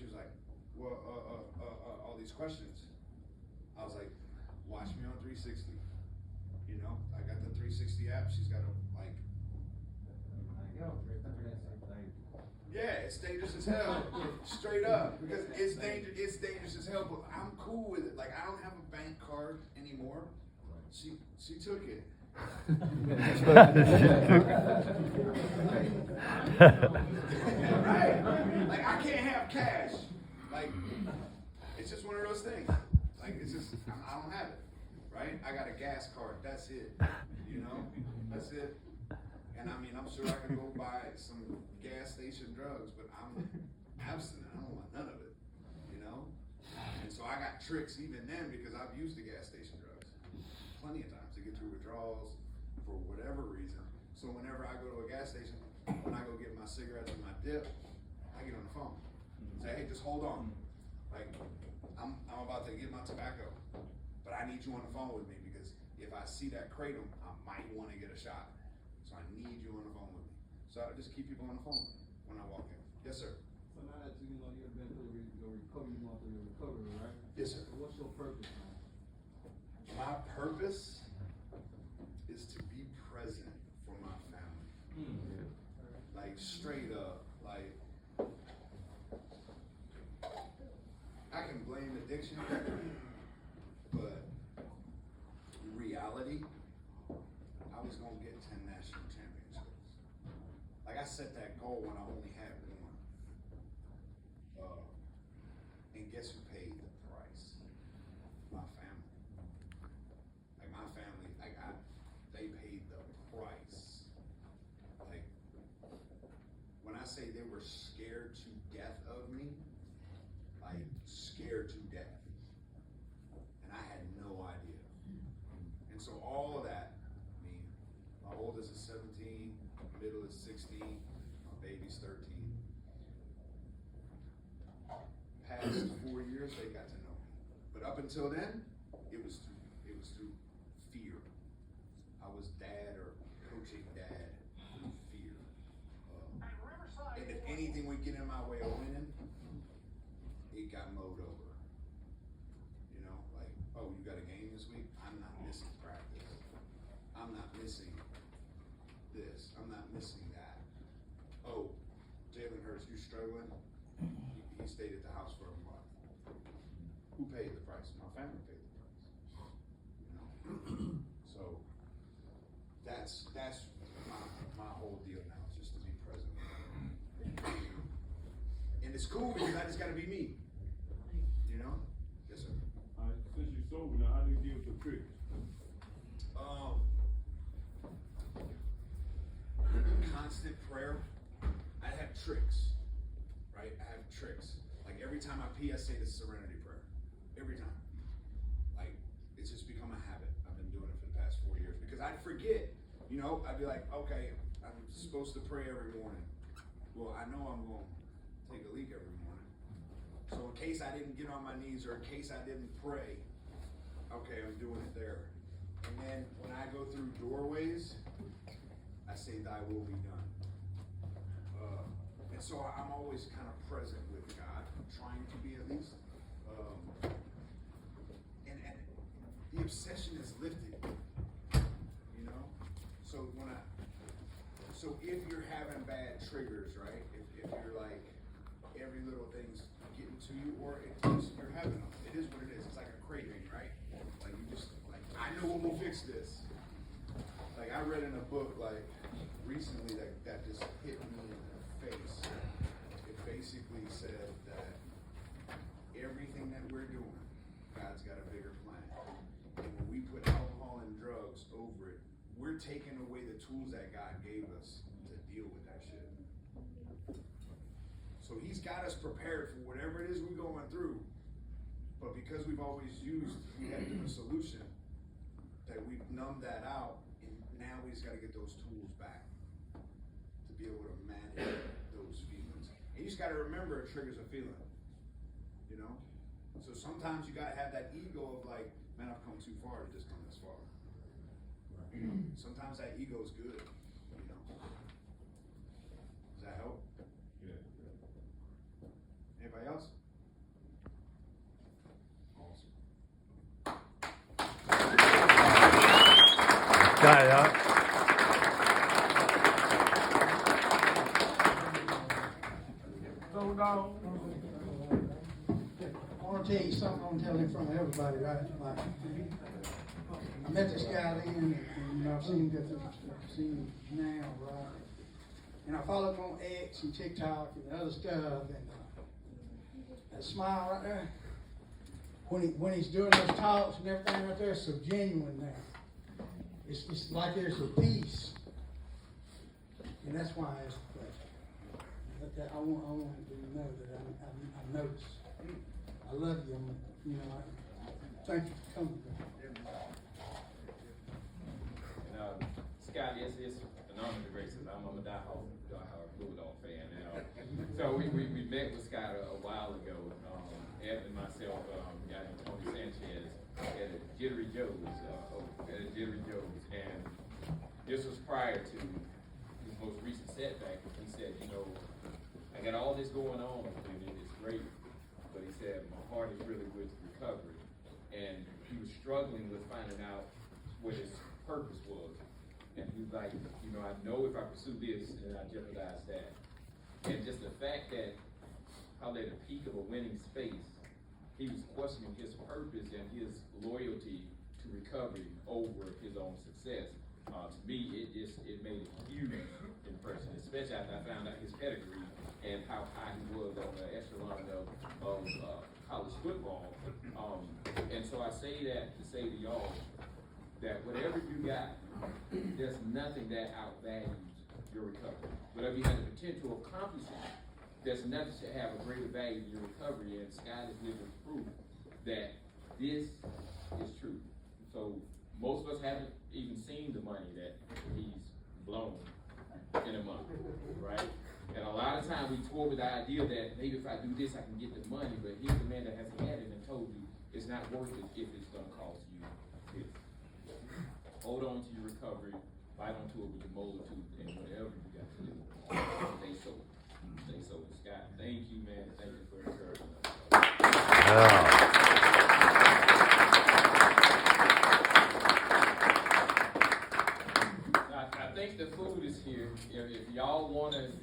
she was like, well, all these questions. I was like, watch me on 360. You know, I got the 360 app. She's got a, like, yeah, it's dangerous as hell. Straight up. Because it's dangerous as hell, but I'm cool with it. Like, I don't have a bank card anymore. She took it. Right? Like, I can't have cash. Like, it's just one of those things. Like, it's just, I don't have it. Right? I got a gas card. That's it. You know? That's it. And I mean, I'm sure I can go buy some gas station drugs, but I'm abstinent. I don't want none of it. You know? And so I got tricks even then because I've used the gas station drugs plenty of times to get through withdrawals for whatever reason. So whenever I go to a gas station, when I go get my cigarettes and my dip, I get on the phone. Say, hey, just hold on. Like, I'm about to get my tobacco, but I need you on the phone with me because if I see that kratom, I might want to get a shot. So I need you on the phone with me. So I just keep people on the phone when I walk in. Yes, sir. So now that you've been through your recovery, you want through your recovery, right? Yes, sir. So what's your purpose, man? My purpose is to be present for my family. Like, straight up. Like, I can blame addiction, but in reality, I was going to get 10 national championships. Like, I set that goal when I only had one. And guess who paid the price? My family. Like, my family, they paid the price. Like, when I say they were scared to death of me, like, scared to death. And I had no idea. And so all of that, I mean, my oldest is 17, my middle is 16, my baby's 13. Past 4 years, they got to know me. But up until then, it was through fear. I was dad or coaching dad through fear. And if anything would get in my way of winning, it got mowed over. You know, like, oh, you got a game this week? I'm not missing practice. I'm not missing this. I'm not missing that. Oh, Jalen Hurts, you struggling? He stayed at the house for a month. Who paid the price? My family paid the price. You know? So that's my whole deal now, is just to be present. And it's cool because I just gotta be me. You know? Yes, sir. Since you're sober now, how do you deal with the tricks? Constant prayer. I have tricks, right? I have tricks. Like, every time I pee, I say the serenity prayer. Every time. Like, it's just become a habit. I've been doing it for the past 4 years because I'd forget. You know, I'd be like, okay, I'm supposed to pray every morning. Well, I know I'm going to take a leak every morning. So in case I didn't get on my knees or in case I didn't pray, okay, I'm doing it there. And then when I go through doorways, I say, thy will be done. And so I'm always kind of present with God, trying to be at least. And the obsession is lifted, you know? So if you're having bad triggers, right? If you're like, every little thing's getting to you, or you're having them, it is what it is. It's like a craving, right? Like, you just, like, I know when we'll fix this. Like, I read in a book, like, recently that just hit me in the face. It basically said that everything that we're doing, God's got a bigger plan. And when we put alcohol and drugs over it, we're taking away the tools that God gave us to deal with that shit. So he's got us prepared for whatever it is we're going through. But because we've always used, we had a solution, that we've numbed that out, and now we just got to get those tools back to be able to manage those feelings. And you just got to remember, it triggers a feeling, you know? So sometimes you got to have that ego of like, man, I've come too far to just come this far. You know? Sometimes that ego is good, you know? Does that help? Yeah. Anybody else? So dog. I want to tell you something. I want to tell it in front of everybody, right? Like, I met this guy then, and you know, I've seen him go through, I've seen him now, right? And I follow him on X and TikTok and other stuff, and that smile right there, when he's doing those talks and everything right there, it's so genuine now. It's like there's a peace, and that's why it's a pleasure. But I want you to know that I noticed. I love you. You know, thank you for coming. And Scott, it's an honor to grace us. I'm a diehard Bulldog fan. And, so we met with Scott a while ago. Ed and myself got Tony Sanchez at a Jittery Joe's, and this was prior to his most recent setback. He said, you know, I got all this going on, and it's great, but he said my heart is really with recovery, and he was struggling with finding out what his purpose was, and he was like, you know, I know if I pursue this, then I jeopardize that, and just the fact that probably at the peak of a winning space, he was questioning his purpose and his loyalty to recovery over his own success. To me, it made a huge impression, especially after I found out his pedigree and how high he was on the echelon of college football. And so I say that to say to y'all that whatever you got, there's nothing that outvalues your recovery. Whatever you have the potential of accomplishing, there's nothing to have a greater value in your recovery, and Scott is living proof that this is true. So most of us haven't even seen the money that he's blown in a month, right? And a lot of times we toy with the idea that maybe if I do this, I can get the money, but here's the man that has had it and told you it's not worth it if it's gonna cost you this. Hold on to your recovery, fight on to it with your multitude, and whatever you got to do, stay sober. Scott, thank you, man. Thank you for encouraging us. Yeah.